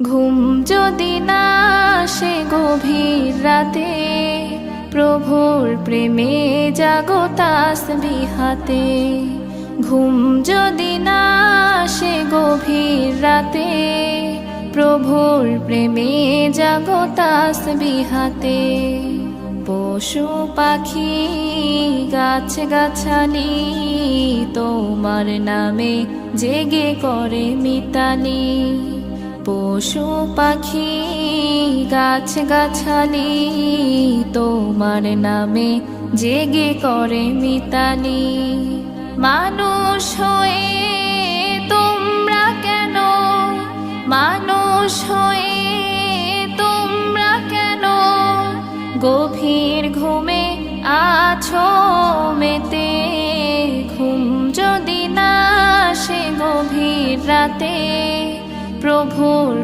ঘুম যদি না আসে গভীর রাতে, প্রভুর প্রেমে জাগো তাসবিহাতে। ঘুম যদি না আসে গভীর রাতে, প্রভুর প্রেমে জাগো তাসবিহাতে। পশু পাখি গাছ গাছালি তোমার নামে জেগে করে মিতালি। পশু পাখি গাছ গাছালি তোমার নামে জেগে করে মিতালি। মানুষ হয়ে তোমরা কেন, মানুষ হয়ে তোমরা কেন গভীর ঘুমে আছো মেতে। ঘুম যদি না আসে গভীর রাতে, প্রভুর